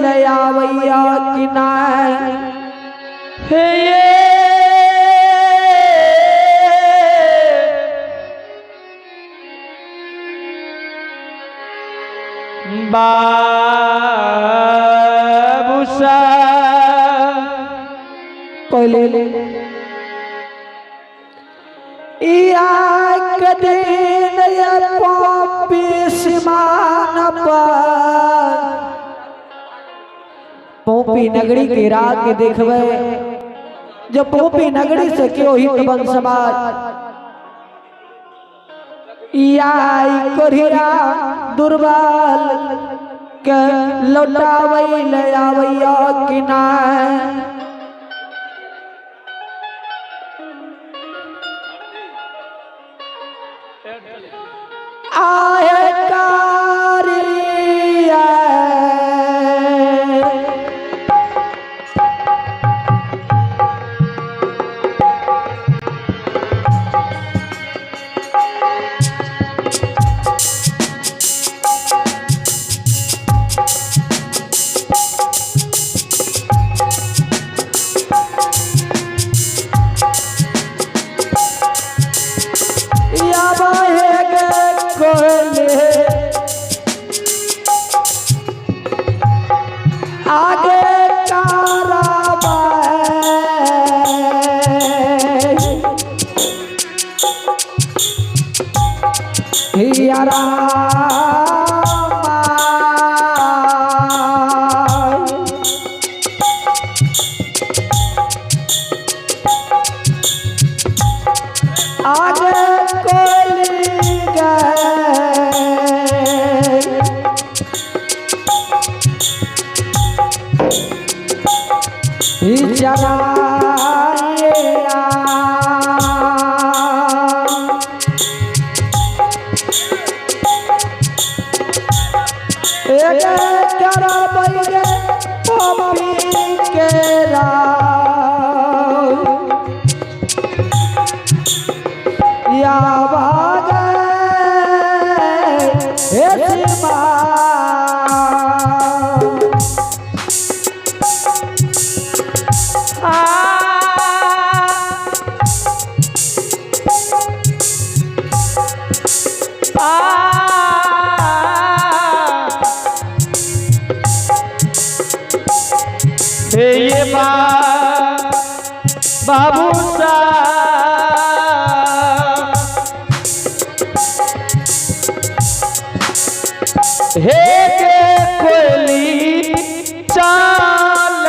लयावैया किनारे हे ये बाबूसा कोले या कदे नया पापी सिमान पर पोपी नगरी के राग के देखवे जो पोपी नगरी से क्यों हित बन समाज याई कोरिया दुर्बल के लौटावई लयावैया किनारे आए कारिया आगे यारा आगे ये बाबूसा हे के कोयली चाल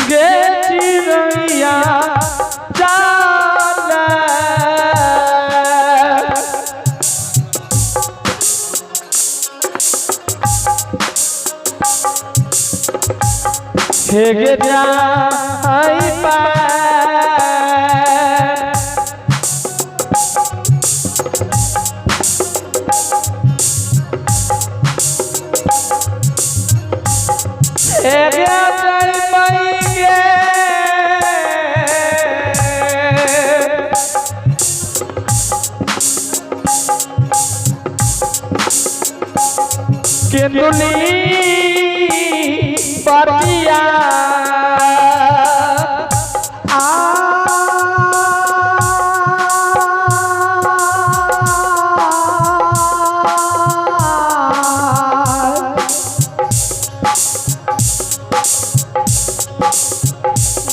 गे चिड़ैया हेगे जाई हेगे जाई पाएंगे केतुली परिया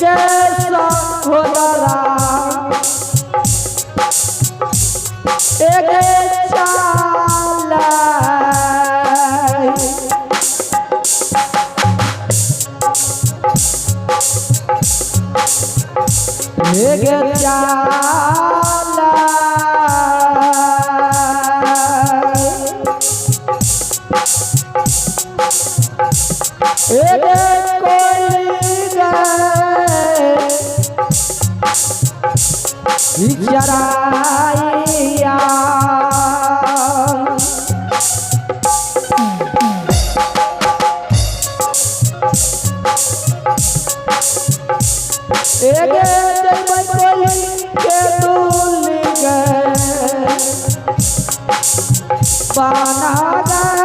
जैसा होदरा एक चाला एक चाला एक कोई चराइया एगे जय कोली के दूली के बना गए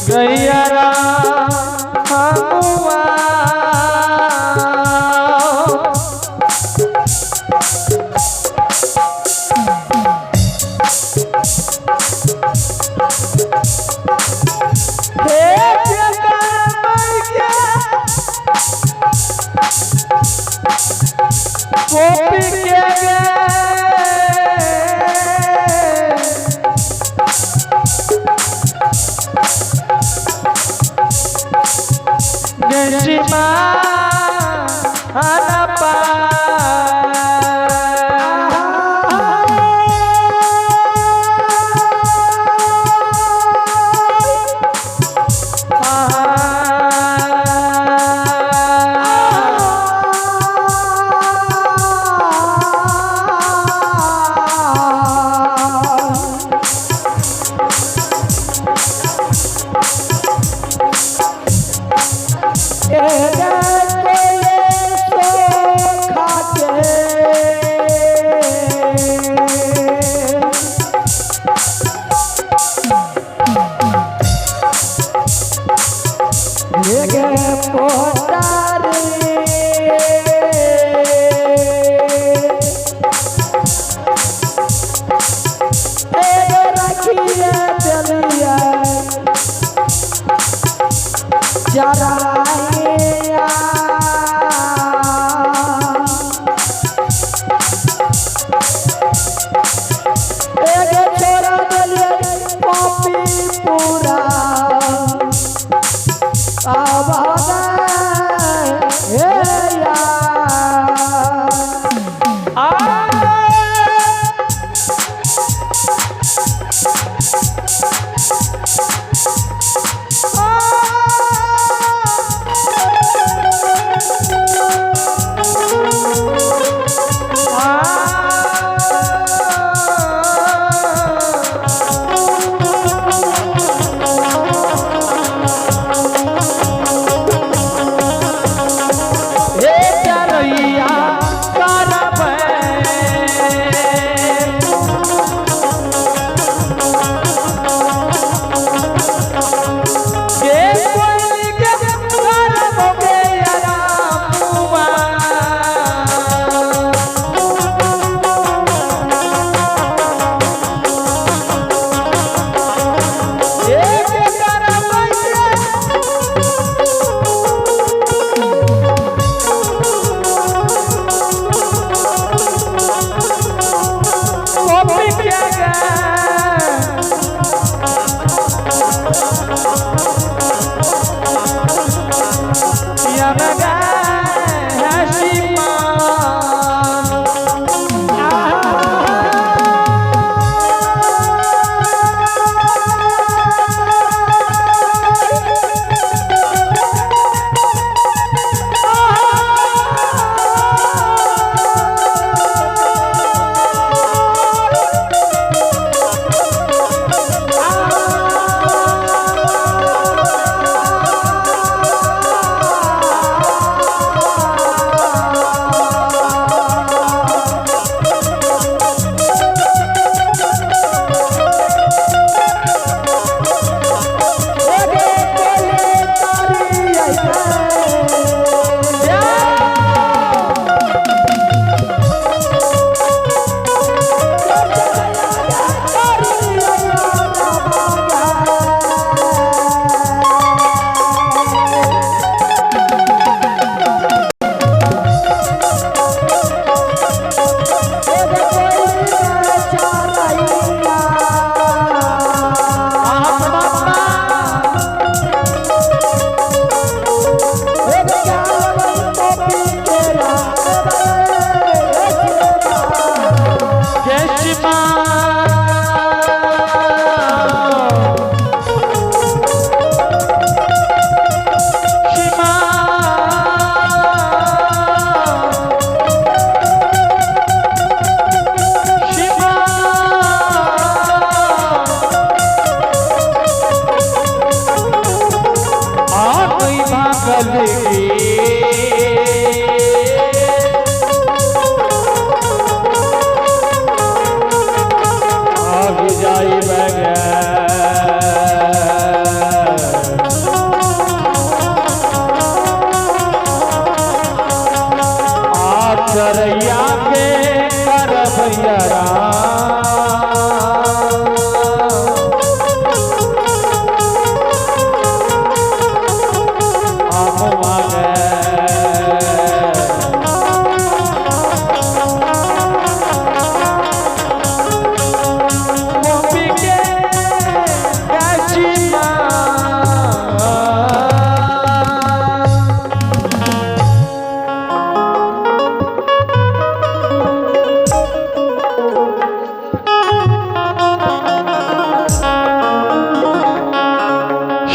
गैया हमुआ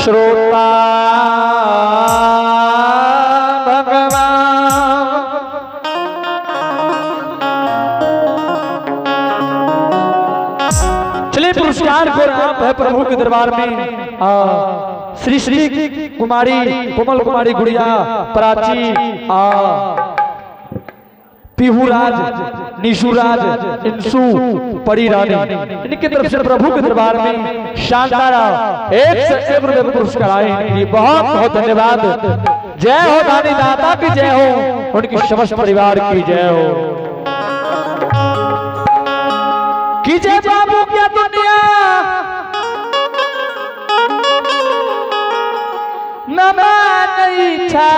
श्रोता भगवान। चलिए पुरस्कार को आप है प्रभु के दरबार में श्री श्री कुमारी कोमल कुमारी गुड़िया प्राची पीहूराज निशुराज इंसु परी रानी इनकी तरफ से प्रभु के दरबार में शानदार एक से एक रुपये पुरस्कार आए। बहुत बहुत धन्यवाद। जय हो दानी दाता की जय हो, उनकी समस्त परिवार की जय हो। की जय बाबू क्या दुनिया न मानी था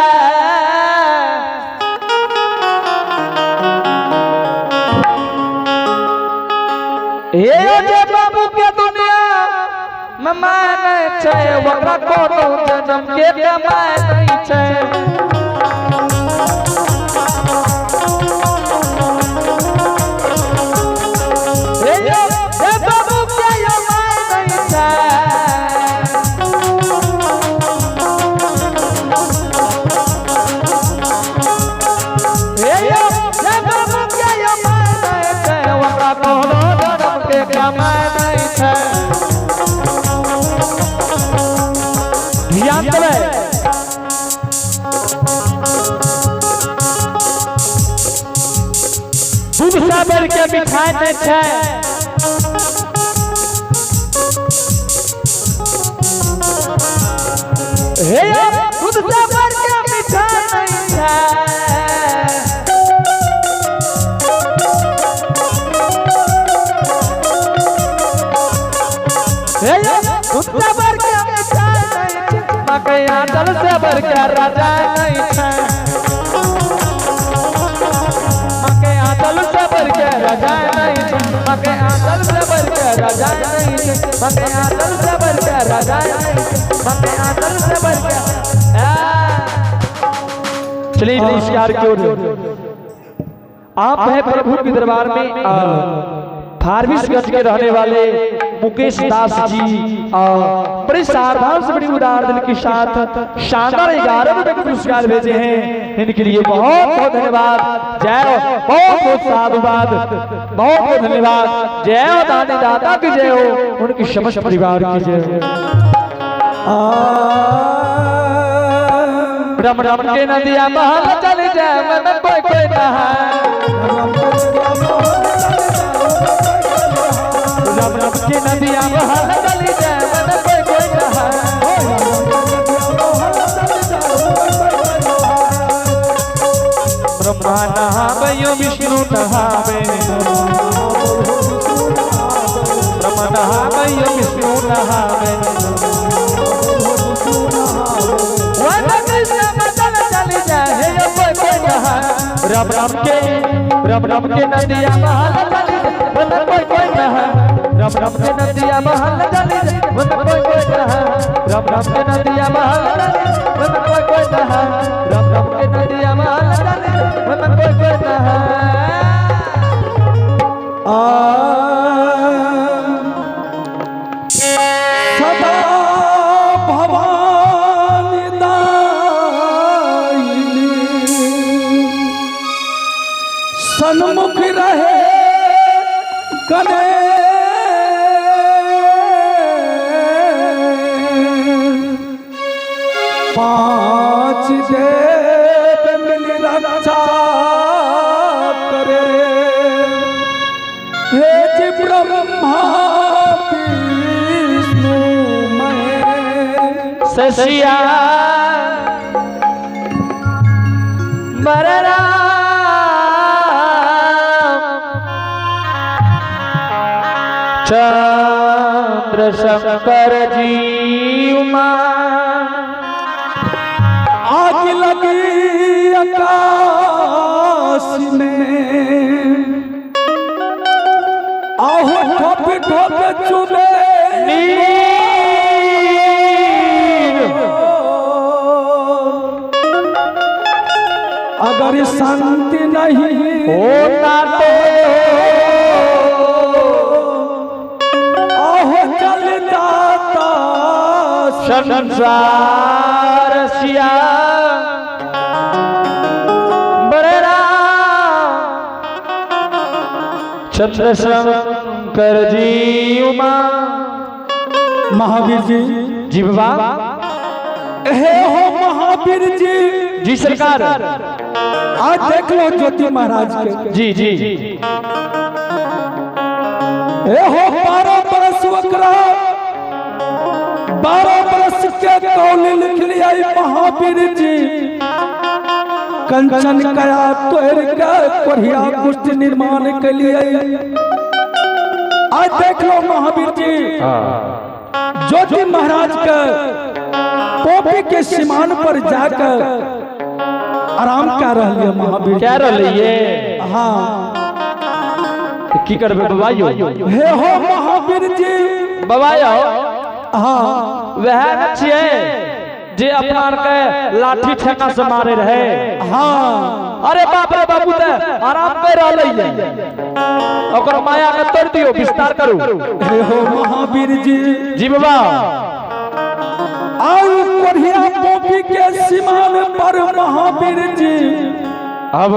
जय बाबू के दुनिया में माने छे वकरा कोनो जन्म के कमाए नहीं छे। जय बाबू के यो माय नहीं छे। जय बाबू के यो माय नहीं छे वकरा कोनो कमाए नहीं छे। ध्यान देवे दूध साबर के मिठाई नहीं छे। दूध साबर के मिठाई नहीं छे। सबर के मकैया चल सबर के राजा नहीं छे। मकैया चल सबर के राजा नहीं छे। मकैया चल सबर के राजा नहीं छे। मकैया चल सबर के राजा नहीं छे। मकैया चल सबर के। चलिए नमस्कार की ओर आप है प्रभु के दरबार में फारबिसगंज के रहने वाले मुकेश दास जी बड़े सावधान से बड़ी उदार दिल के साथ शानदार 11 रुपए के पुरस्कार भेजे हैं। इनके लिए बहुत बहुत धन्यवाद। जय हो, बहुत बहुत साधुवाद, बहुत बहुत धन्यवाद। जय हो दानी दाता की जय हो, उनकी समस्त परिवार की जय हो। रम रम के नदिया बहा चल जाए मन कोई कोई नहाए। रम रम के नदिया बहा चल जाए मन कोई कोई नहाए। ब्रह्मा नहावे यो विष्णु नहावे। ब्रह्मा नहावे यो विष्णु नहावे। रम रम के नदिया बहा चल मन कोई कोई नहाए। रम रम के नदिया बहा चल मन कोई कोई नहाए। रम रम के नदिया बहा मन कोई कोई नहाए। रम रम के नदिया बहा चल मन कोई कोई नहाए। सदा भवानी दायिनी सन्मुख रहे कने पांच देव मिल रक्षा करे। हे जी ब्रह्मा विष्णु महेश ससिया बररा चंद्र शंकर जी उमा। आग लगी आकाश में आहो ठोप ठोप चुने अगर शांति नहीं होता तो संसार सिया बड़ेरा चंद्र शंकर जी उमा महावीर जी जी बाबा हे हो महावीर जी सरकार आज देख लो ज्योति महाराज के जी जी हे हो 12 बरस वकरा 12 बरस के कौली लिख लिया महावीर जी कंचन कया तोड़ के कोढ़िया कुष्ठ निर्माण के लिए आज देख लो महावीर जी ज्योति महाराज के पोपी के सीमान पर जाकर आराम कर रही है महावीर क्या रही है हाँ की करबे बबाइयो हे हो महावीर जी बबाइयो हाँ वह छिए जे अपना के लाठी ठेका से मारे रहे हाँ अरे बाप रे बाबू ते आराम कर रहले ओकर माया के तोड़ दियो विस्तार करू हे हो महावीर जी बाबा आओ कोढ़िया पोपी के सीमान पर महावीर जी अब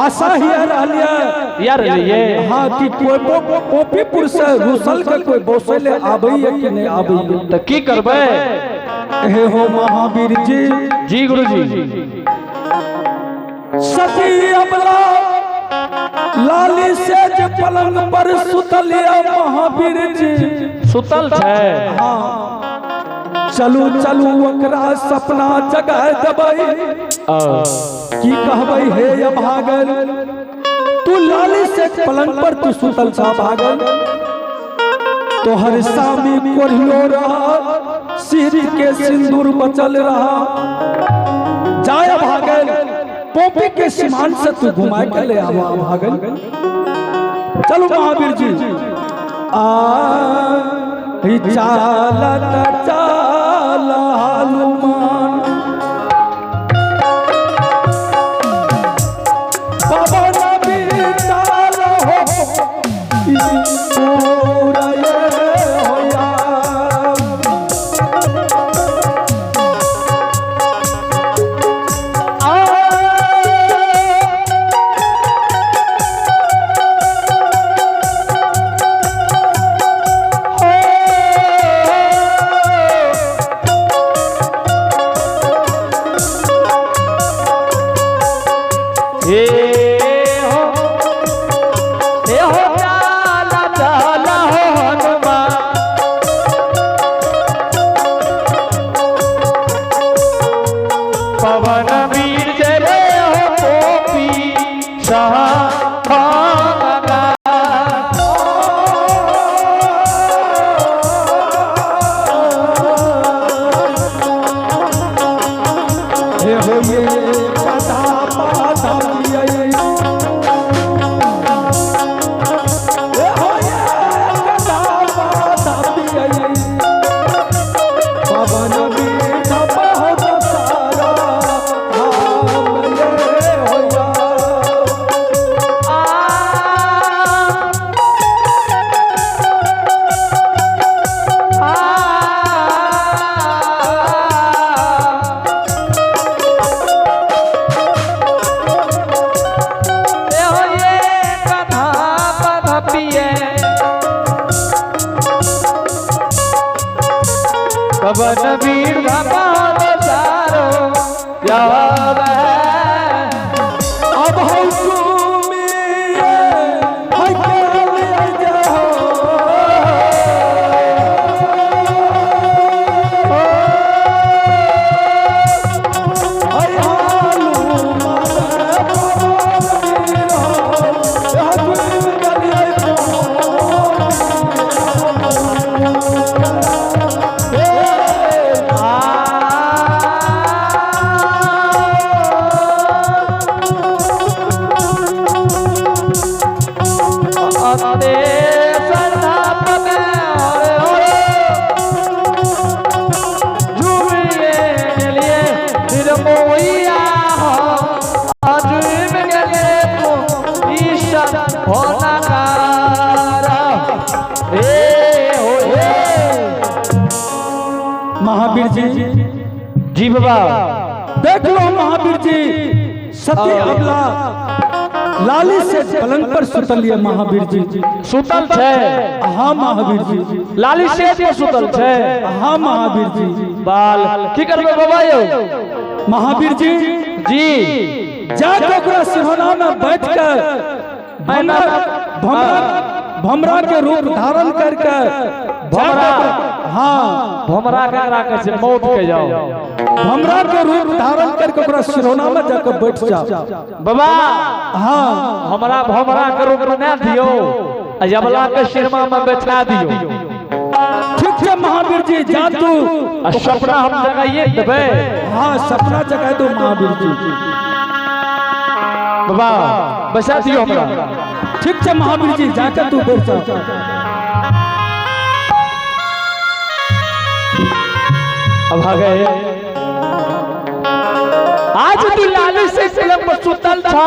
आशा ही रहलिया यार लिए हाँ कि कोई पोपीपुर से रुसल के कोई बोसले आबई है कि नहीं आबई तो की करबे हे हो महावीर जी गुरु जी सती अबला लाली से जे पलंग पर सुतलिया महावीर जी सुतल है हाँ चलू चलू ओकरा सपना जगह दबई की कहबई हे या भागल तू लाली से पलंग पर तू सुतल सा भागल तोहर सामी कोढ़ियो रहा सिर के सिंदूर बचल रहा जाय भागल पोपी के सीमान से तू घुमा के ले आवा भागल चलो महावीर जी चाला हनुमान बाबा नबी चाला हो पूरा ये होया पवन वीर बाबा सारो याद है अब हम महावीर जी जी बाबा देख लो महावीर जी, सती अबला लाली से पलंग पर सुतल है महावीर जी। सुतल छे? हाँ महावीर जी। लाली से पे सुतल छे? हाँ महावीर जी। बाल की करबे बाबा यो? महावीर जी जी जाके ओकरा सिरहोना में बैठ कर भमरा के रूप धारण करके हाँ भमरा ककरा के से मौत के जाओ, भमरा के रूप धारण करके ओकरा सिरहोना में जाकर बैठ जाओ बाबा। हाँ हमरा भमरा के रूप ना दियो, अजबला के सिरमा में बैठा दियो। ठीक है महावीर जी, जा तू सपना हम जगाइए देबे। हाँ सपना जगाए दो महावीर जी। बाबा बसा दियो हमरा। ठीक है महावीर जी, जाकर तू बैठ जा। अब आ गए। आज तू लाली से पलंग पर सुतल था,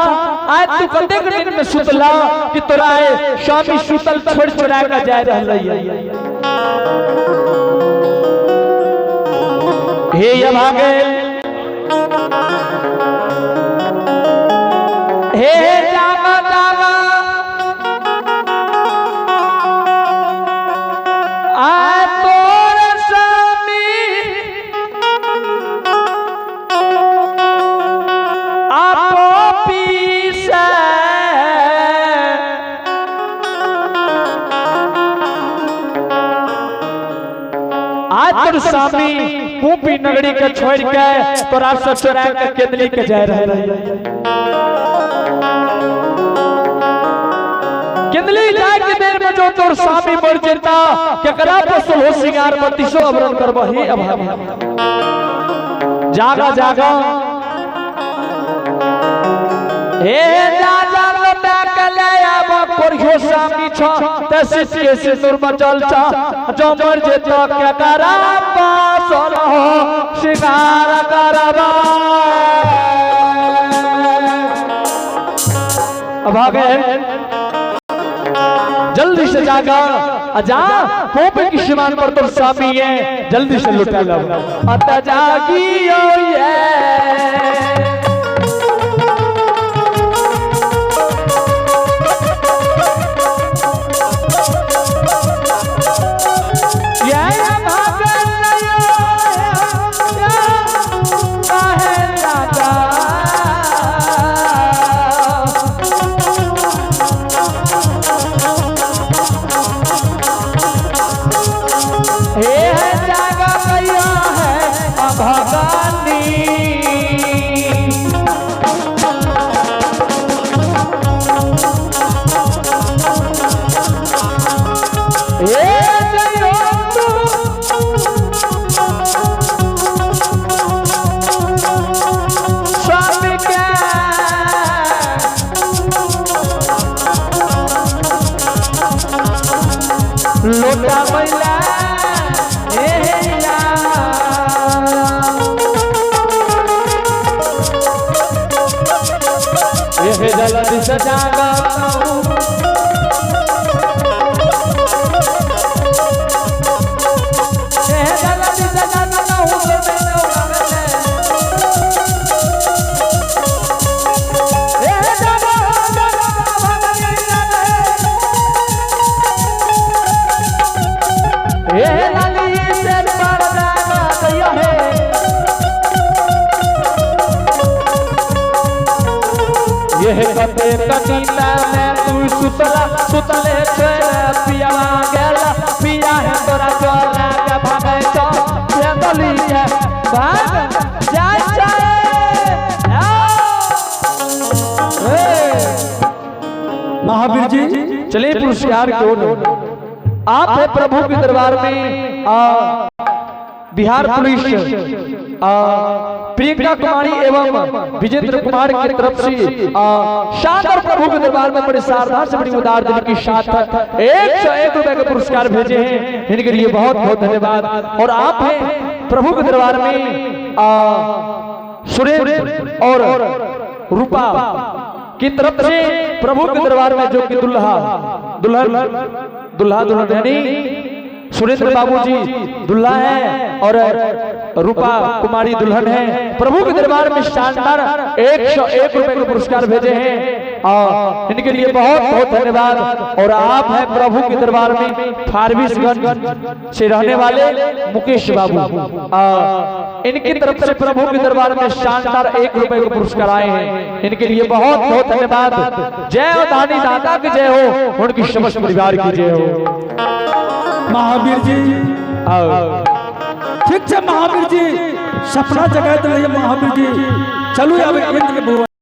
आज तू कते दिन में सुतला कि तोरा स्वामी सुतल छोड़ छोड़ा के जाय रहलै हे। अब आ गए हे जागा जागा आ तोर स्वामी आपो पीसे आज तोर स्वामी पूपी नगरी के छोड़ के तोरा से चोरा के केतली के जाय रहलै। केतली जाय के देर में जो तोर स्वामी मर जेता केकरा पर सोहो सिंगार बत्तीसो अवरण करबही। अभागी जागा जागा हे जाजा लटा के ले आब कोरियो स्वामी छ तसिस के सिंदूर बचल छ जो मर जेता केकरा पास रहो सिंगार करबा। अभागे जल्दी से जागा अजा पोपे की शिमान पर तो स्वामी है, जल्दी से लुटा लो अत जागी ये लोटा मैला हे जल्दी से जागा कते कटीला में तू सुतला सुतले छेला पियावा गेला पिया है तोरा चला के भागे तो गली के भाग जा महावीर जी चलिए पुरस्कार क्यों आप है प्रभु के दरबार में बिहार पुलिस प्रियंका कुमारी एवं विजेंद्र कुमार की तरफ से शानदार प्रभु के दरबार में बड़े शारदा से बड़ी उदार दिल की साथ 101 रुपए के पुरस्कार भेजे हैं, इनके लिए बहुत बहुत धन्यवाद। और आप हैं प्रभु के दरबार में सुरेश और रूपा की तरफ से प्रभु के दरबार में जो कि दुल्हा दुल्हन यानी सुरेंद्र बाबूजी दुल्हा है और रूपा कुमारी दुल्हन है। प्रभु के दरबार में शानदार 101 रुपए के पुरस्कार भेजे हैं और इनके लिए बहुत बहुत धन्यवाद। और आप हैं प्रभु के दरबार में फारबिसगंज से रहने वाले मुकेश बाबू, इनकी तरफ से प्रभु के दरबार में शानदार 1 रुपए के पुरस्कार आए हैं। इनके लिए बहुत बहुत धन्यवाद। जय हो दानी दाता की जय हो, उनकी समस्त परिवार की जय हो। महावीर जी ठीक है, महावीर जी सपना जगह तो महावीर जी चलो अब इंद्र के